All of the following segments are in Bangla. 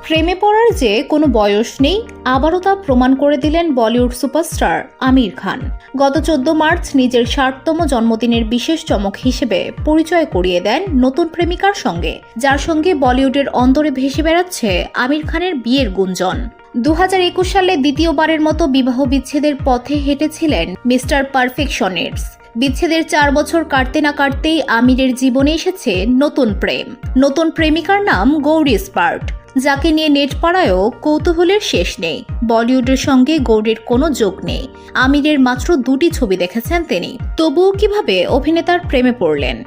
প্রেমে পড়ার যে কোনো বয়স নেই, আবারও তা প্রমাণ করে দিলেন বলিউড সুপারস্টার আমির খান। গত 14 মার্চ নিজের 60তম জন্মদিনের বিশেষ চমক হিসেবে পরিচয় করিয়ে দেন নতুন প্রেমিকার সঙ্গে, যার সঙ্গে বলিউডের অন্তরে ভেসে বেড়াচ্ছে আমির খানের বিয়ের গুঞ্জন। 2021 সালে দ্বিতীয়বারের মতো বিবাহ বিচ্ছেদের পথে হেঁটেছিলেন মিস্টার পারফেকশনিস্ট। বিচ্ছেদের 4 বছর কাটতে না কাটতেই আমিরের জীবনে এসেছে নতুন প্রেম। নতুন প্রেমিকার নাম গৌরী স্পার্ট, যাকে নিয়ে নেট পাড়ায়ও কৌতূহলের শেষ নেই। বলিউডের সঙ্গে গৌরীর কোনো যোগ নেই। আমিরের মাত্র 2টি ছবি দেখেছেন তিনি, তবুও কিভাবে অভিনেতার প্রেমে পড়লেন।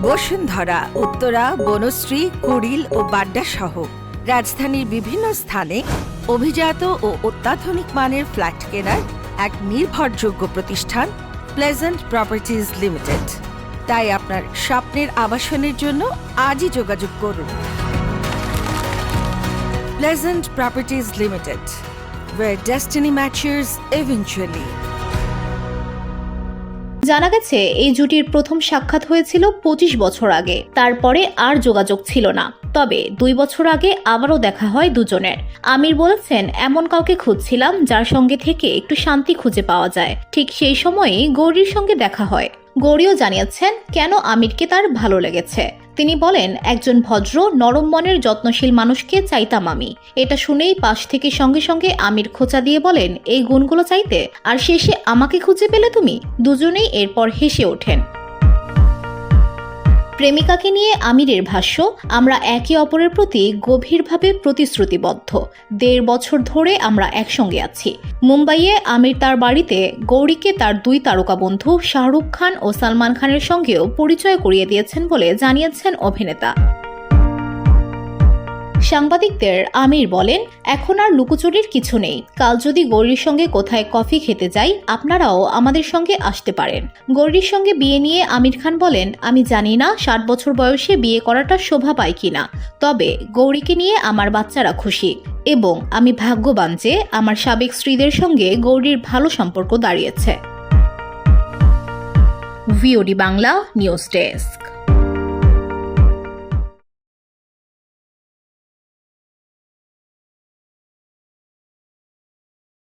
বসুন্ধরা, উত্তরা, বনশ্রী, কুড়িল ও বাড্ডা সহ রাজধানীর বিভিন্ন স্থানে অভিজাত ও অত্যাধুনিক মানের ফ্ল্যাট কেনার এক নির্ভরযোগ্য প্রতিষ্ঠান প্লেজেন্ট প্রপার্টিজ লিমিটেড। তাই আপনার স্বপ্নের আবাসনের জন্য আজই যোগাযোগ করুন। Pleasant properties limited, where destiny matches eventually. জানা গেছে এই জুটির প্রথম সাক্ষাৎ হয়েছিল 25 বছর আগে, তারপরে আর যোগাযোগ ছিল না। তবে 2 বছর আগে আবারও দেখা হয় দুজনের। আমির বলেছেন, এমন কাউকে খুঁজছিলাম যার সঙ্গে থেকে একটু শান্তি খুঁজে পাওয়া যায়। ঠিক সেই সময়েই গৌরীর সঙ্গে দেখা হয়। গৌরীও জানিয়েছেন কেন আমিরকে তার ভালো লেগেছে। তিনি বলেন, একজন ভদ্র, নরম মনের, যত্নশীল মানুষকে চাইতাম আমি। এটা শুনেই পাশ থেকে সঙ্গে সঙ্গে আমির খোঁচা দিয়ে বলেন, এই গুণগুলো চাইতে, আর শেষে আমাকে খুঁজে পেলে তুমি। দুজনেই এরপর হেসে ওঠেন। প্রেমিকাকে নিয়ে আমিরের ভাষ্য, আমরা একে অপরের প্রতি গভীরভাবে প্রতিশ্রুতিবদ্ধ। 1.5 বছর ধরে আমরা একসঙ্গে আছি। মুম্বাইয়ে আমির তার বাড়িতে গৌরীকে তার 2 তারকা বন্ধু শাহরুখ খান ও সালমান খানের সঙ্গেও পরিচয় করিয়ে দিয়েছেন বলে জানিয়েছেন অভিনেতা। সাংবাদিকদের আমির বলেন, এখন আর লুকোচুরির কিছু নেই। কাল যদি গৌরীর সঙ্গে কোথায় কফি খেতে যাই, আপনারাও আমাদের সঙ্গে আসতে পারেন। গৌরীর সঙ্গে বিয়ে নিয়ে আমির খান বলেন, আমি জানি না 60 বছর বয়সে বিয়ে করাটা শোভা পায় কিনা, তবে গৌরীকে নিয়ে আমার বাচ্চারা খুশি এবং আমি ভাগ্যবান যে আমার সাবেক স্ত্রীদের সঙ্গে গৌরীর ভালো সম্পর্ক দাঁড়িয়েছে। VOD Bangla news desk.